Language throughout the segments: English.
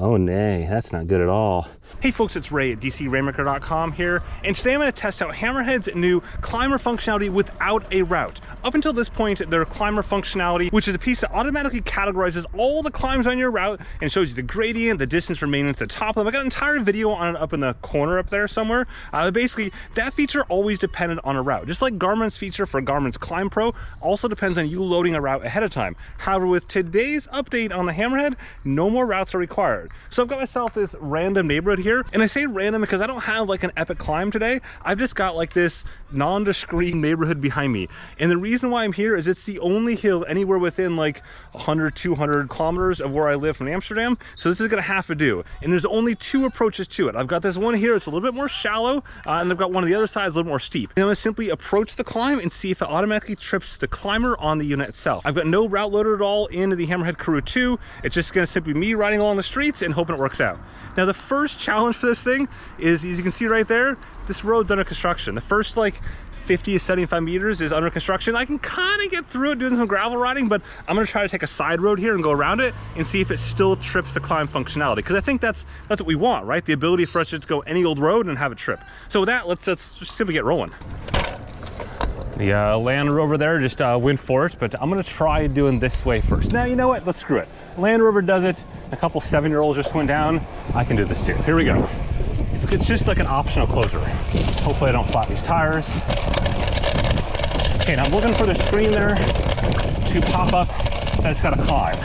Oh nay, that's not good at all. Hey folks, it's Ray at DCRaymaker.com here, and today I'm going to test out Hammerhead's new climber functionality without a route. Up until this point, their climber functionality, which is a piece that automatically categorizes all the climbs on your route and shows you the gradient, the distance remaining at the top of them. I got an entire video on it up in the corner up there somewhere. Basically, that feature always depended on a route. Just like Garmin's feature for Garmin's ClimbPro also depends on you loading a route ahead of time. However, with today's update on the Hammerhead, no more routes are required. So I've got myself this random neighborhood here, and I say random because I don't have like an epic climb today. I've just got like this nondescript neighborhood behind me, and the reason why I'm here is it's the only hill anywhere within like 100-200 kilometers of where I live from Amsterdam, so this is gonna have to do. And there's only two approaches to it. I've got this one here, it's a little bit more shallow, and I've got one on the other side, it's a little more steep. And I'm gonna simply approach the climb and see if it automatically trips the climber on the unit itself. I've got no route loaded at all into the Hammerhead Karoo 2. It's just gonna simply me riding along the streets and hoping it works out. Now the first challenge for this thing is, as you can see right there, this road's under construction. The first like 50 to 75 meters is under construction. I can kind of get through it doing some gravel riding, but I'm gonna try to take a side road here and go around it and see if it still trips the climb functionality, because I think that's what we want, right? The ability for us to just go any old road and have it trip. So with that, let's just simply get rolling. The Land Rover there just went for it, but I'm gonna try doing this way first. Now, you know what? Let's screw it. Land Rover does it. A couple 7-year-olds just went down. I can do this too. Here we go. It's just like an optional closer. Hopefully I don't flat these tires. Okay, now I'm looking for the screen there to pop up that it's got to climb.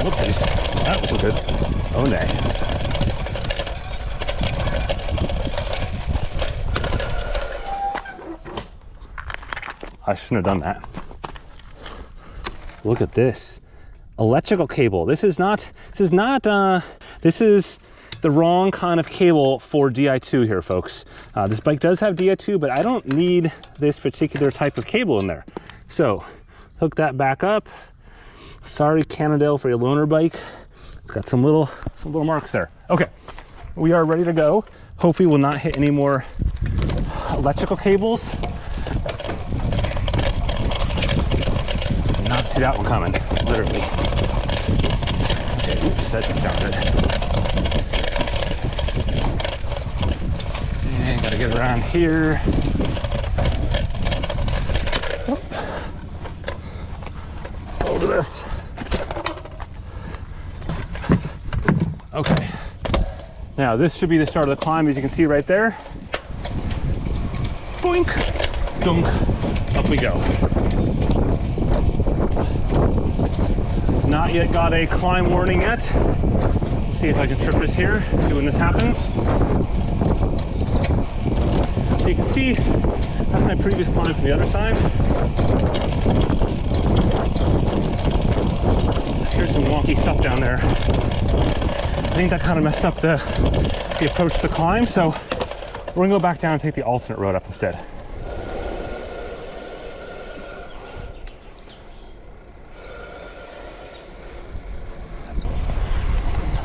Whoopsies, that was good. Oh nay. I shouldn't have done that. Look at this. Electrical cable. This is the wrong kind of cable for Di2 here, folks. This bike does have Di2, but I don't need this particular type of cable in there. So hook that back up. Sorry, Cannondale, for your loaner bike. It's got some little marks there. Okay, we are ready to go. Hopefully we'll not hit any more electrical cables. Not see that one coming, literally. Okay, oops, that didn't sound good. And gotta get around here. Over this. Okay. Now this should be the start of the climb, as you can see right there. Boink, dunk, up we go. Not yet got a climb warning yet. Let's see if I can trip this here, see when this happens. So you can see, that's my previous climb from the other side. Here's some wonky stuff down there. I think that kind of messed up the approach to the climb, so we're gonna go back down and take the alternate road up instead.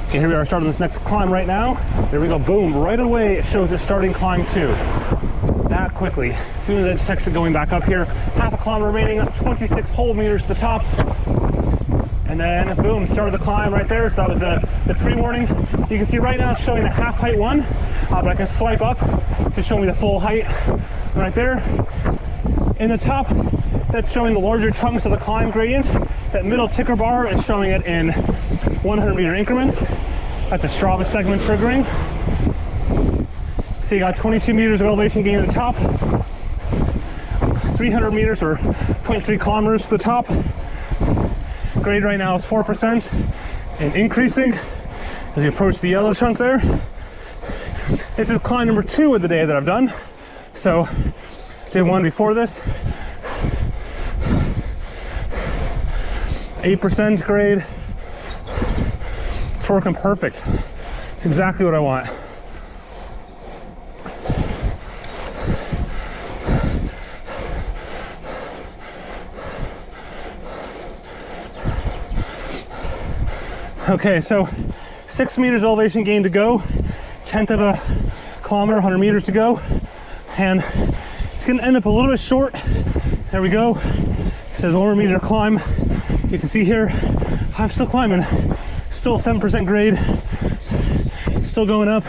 Okay, here we are starting this next climb right now. There we go, boom, right away it shows it starting climb 2. That quickly. As soon as it checks it going back up here, half a kilometer remaining, 26 whole meters to the top. And then boom, started the climb right there. So that was the pre-warning. You can see right now it's showing the half height one, but I can swipe up to show me the full height right there. In the top, that's showing the larger chunks of the climb gradient. That middle ticker bar is showing it in 100-meter increments. That's a Strava segment triggering. So you got 22 meters of elevation gain at the top, 300 meters or 0.3 kilometers to the top. Grade right now is 4% and increasing as you approach the yellow chunk there. This is climb number 2 of the day that I've done. So day 1 before this, 8% grade. It's working perfect. It's exactly what I want. Okay, so 6 meters elevation gain to go, 1/10 of a kilometer, 100 meters to go, and it's gonna end up a little bit short. There we go. It says 1 meter climb. You can see here, I'm still climbing. Still 7% grade. Still going up.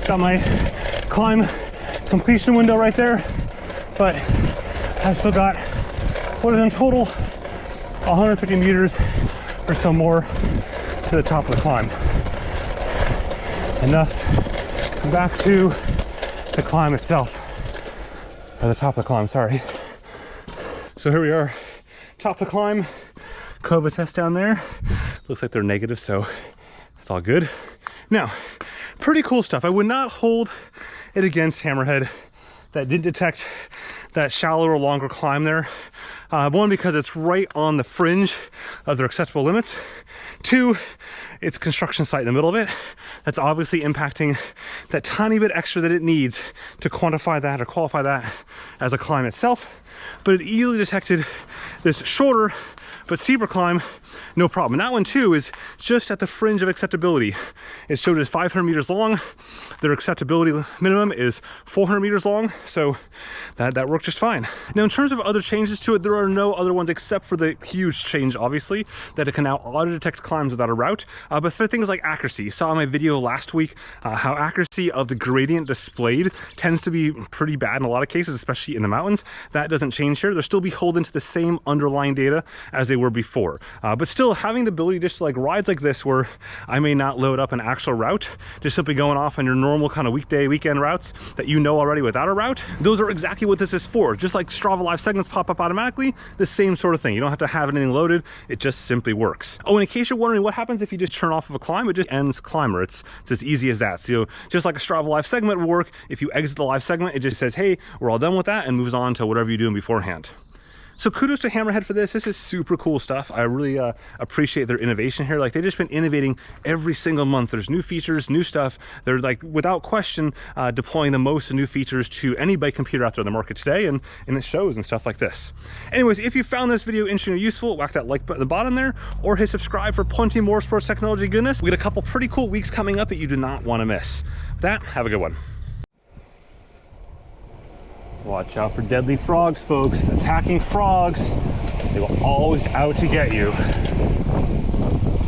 Got my climb completion window right there, but I've still got, what is in total, 150 meters or so more to the top of the climb. Enough back to the climb itself, or the top of the climb, sorry. So here we are, top of the climb, COVID test down there. Looks like they're negative, so it's all good. Now, pretty cool stuff. I would not hold it against Hammerhead that didn't detect that shallower, longer climb there. One, because it's right on the fringe of their acceptable limits. Two, it's a construction site in the middle of it. That's obviously impacting that tiny bit extra that it needs to quantify that or qualify that as a climb itself. But it easily detected this shorter but steeper climb, no problem. And that one too is just at the fringe of acceptability. It showed as 500 meters long. Their acceptability minimum is 400 meters long, so that worked just fine. Now, in terms of other changes to it, there are no other ones except for the huge change, obviously, that it can now auto-detect climbs without a route. But for things like accuracy, you saw in my video last week how accuracy of the gradient displayed tends to be pretty bad in a lot of cases, especially in the mountains. That doesn't change here. They'll still be beholden to the same underlying data as they were before. But still, having the ability just to like rides like this where I may not load up an actual route, just simply going off on your normal kind of weekday, weekend routes that you know already without a route, those are exactly what this is for. Just like Strava live segments pop up automatically, the same sort of thing. You don't have to have anything loaded, it just simply works. Oh, and in case you're wondering what happens if you just turn off of a climb, it just ends climber. It's as easy as that. So just like a Strava live segment will work, if you exit the live segment, it just says, hey, we're all done with that, and moves on to whatever you're doing beforehand. So kudos to Hammerhead for this. This is super cool stuff. I really appreciate their innovation here. Like, they've just been innovating every single month. There's new features, new stuff. They're like, without question, deploying the most new features to any bike computer out there in the market today, and it shows and stuff like this. Anyways, if you found this video interesting or useful, whack that like button at the bottom there, or hit subscribe for plenty more sports technology goodness. We got a couple pretty cool weeks coming up that you do not want to miss. With that, have a good one. Watch out for deadly frogs, folks. Attacking frogs, they will always out to get you.